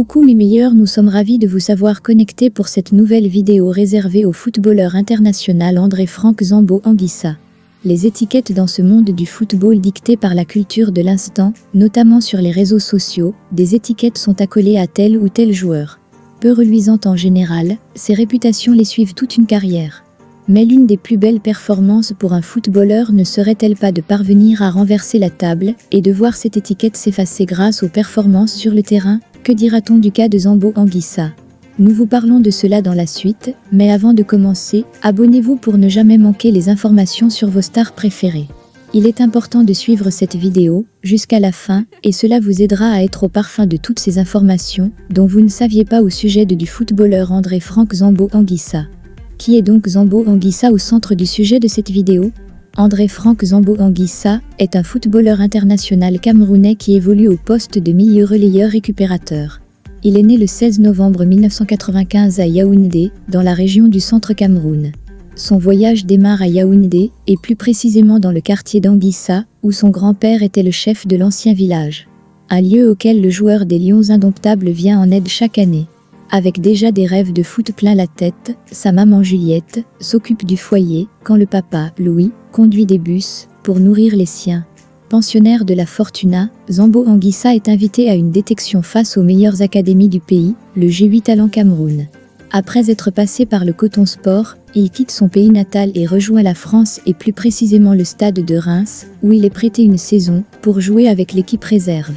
Coucou mes meilleurs, nous sommes ravis de vous savoir connectés pour cette nouvelle vidéo réservée au footballeur international André-Franck Zambo Anguissa. Les étiquettes dans ce monde du football dictées par la culture de l'instant, notamment sur les réseaux sociaux, des étiquettes sont accolées à tel ou tel joueur. Peu reluisantes en général, ces réputations les suivent toute une carrière. Mais l'une des plus belles performances pour un footballeur ne serait-elle pas de parvenir à renverser la table et de voir cette étiquette s'effacer grâce aux performances sur le terrain? Que dira-t-on du cas de Zambo Anguissa? Nous vous parlons de cela dans la suite, mais avant de commencer, abonnez-vous pour ne jamais manquer les informations sur vos stars préférées. Il est important de suivre cette vidéo jusqu'à la fin et cela vous aidera à être au parfum de toutes ces informations dont vous ne saviez pas au sujet du footballeur André-Franck Zambo Anguissa. Qui est donc Zambo Anguissa au centre du sujet de cette vidéo? André-Franck Zambo Anguissa est un footballeur international camerounais qui évolue au poste de milieu relayeur récupérateur. Il est né le 16 novembre 1995 à Yaoundé, dans la région du centre Cameroun. Son voyage démarre à Yaoundé, et plus précisément dans le quartier d'Anguissa, où son grand-père était le chef de l'ancien village. Un lieu auquel le joueur des Lions Indomptables vient en aide chaque année. Avec déjà des rêves de foot plein la tête, sa maman Juliette s'occupe du foyer, quand le papa, Louis, conduit des bus pour nourrir les siens. Pensionnaire de la Fortuna, Zambo Anguissa est invité à une détection face aux meilleures académies du pays, le G8 Talent Cameroun. Après être passé par le Coton Sport, il quitte son pays natal et rejoint la France et plus précisément le stade de Reims, où il est prêté une saison pour jouer avec l'équipe réserve.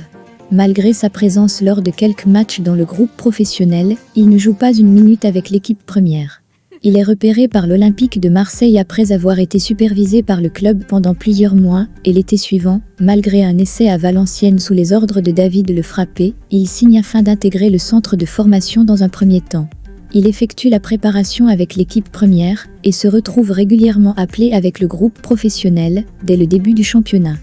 Malgré sa présence lors de quelques matchs dans le groupe professionnel, il ne joue pas une minute avec l'équipe première. Il est repéré par l'Olympique de Marseille après avoir été supervisé par le club pendant plusieurs mois, et l'été suivant, malgré un essai à Valenciennes sous les ordres de David Le Frappé, il signe afin d'intégrer le centre de formation dans un premier temps. Il effectue la préparation avec l'équipe première, et se retrouve régulièrement appelé avec le groupe professionnel, dès le début du championnat.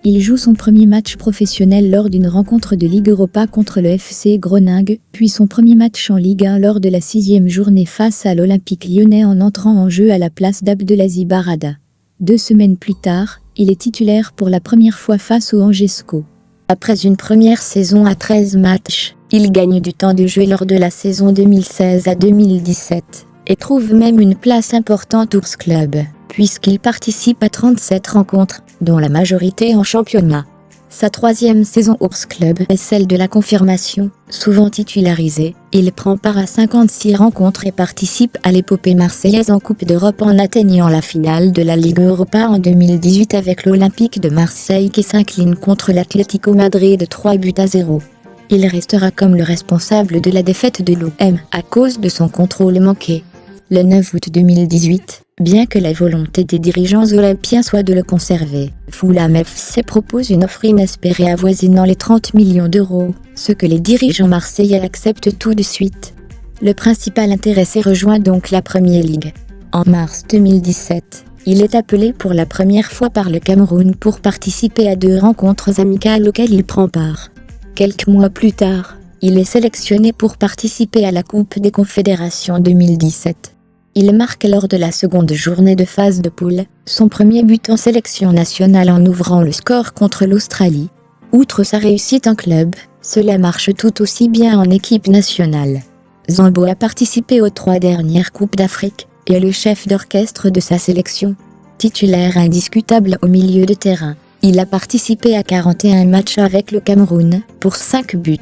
Il joue son premier match professionnel lors d'une rencontre de Ligue Europa contre le FC Groningue, puis son premier match en Ligue 1 lors de la 6e journée face à l'Olympique lyonnais en entrant en jeu à la place d'Abdelaziz Barada. 2 semaines plus tard, il est titulaire pour la première fois face au Angesco. Après une première saison à 13 matchs, il gagne du temps de jeu lors de la saison 2016 à 2017, et trouve même une place importante au club, puisqu'il participe à 37 rencontres, dont la majorité en championnat. Sa 3e saison au club est celle de la confirmation, souvent titularisé. Il prend part à 56 rencontres et participe à l'épopée marseillaise en Coupe d'Europe en atteignant la finale de la Ligue Europa en 2018 avec l'Olympique de Marseille qui s'incline contre l'Atlético Madrid 3-0. Il restera comme le responsable de la défaite de l'OM à cause de son contrôle manqué. Le 9 août 2018, bien que la volonté des dirigeants olympiens soit de le conserver, Fulham FC propose une offre inespérée avoisinant les 30 millions d'euros, ce que les dirigeants marseillais acceptent tout de suite. Le principal intéressé rejoint donc la Premier League. En mars 2017, il est appelé pour la première fois par le Cameroun pour participer à 2 rencontres amicales auxquelles il prend part. Quelques mois plus tard, il est sélectionné pour participer à la Coupe des Confédérations 2017. Il marque lors de la seconde journée de phase de poule, son premier but en sélection nationale en ouvrant le score contre l'Australie. Outre sa réussite en club, cela marche tout aussi bien en équipe nationale. Zambo a participé aux 3 dernières Coupes d'Afrique, et est le chef d'orchestre de sa sélection. Titulaire indiscutable au milieu de terrain, il a participé à 41 matchs avec le Cameroun, pour 5 buts.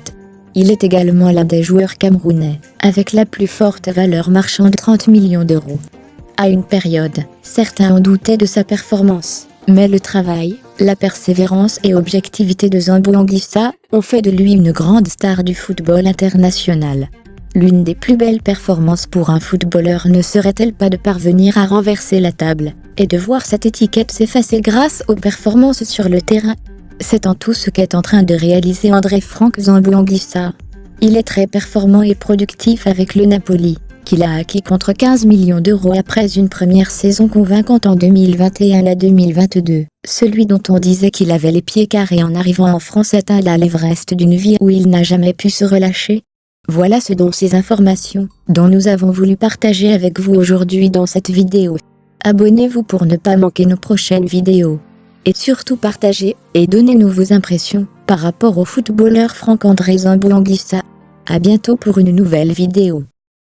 Il est également l'un des joueurs camerounais, avec la plus forte valeur marchande de 30 millions d'euros. À une période, certains ont douté de sa performance, mais le travail, la persévérance et objectivité de Zambo Anguissa ont fait de lui une grande star du football international. L'une des plus belles performances pour un footballeur ne serait-elle pas de parvenir à renverser la table, et de voir cette étiquette s'effacer grâce aux performances sur le terrain? C'est en tout ce qu'est en train de réaliser André-Franck Zambo Anguissa. Il est très performant et productif avec le Napoli, qu'il a acquis contre 15 millions d'euros après une première saison convaincante en 2021 à 2022. Celui dont on disait qu'il avait les pieds carrés en arrivant en France atteint là l'Everest d'une vie où il n'a jamais pu se relâcher. Voilà ce dont ces informations, dont nous avons voulu partager avec vous aujourd'hui dans cette vidéo. Abonnez-vous pour ne pas manquer nos prochaines vidéos. Et surtout partagez et donnez-nous vos impressions par rapport au footballeur Franck-André Zambo Anguissa. À bientôt pour une nouvelle vidéo.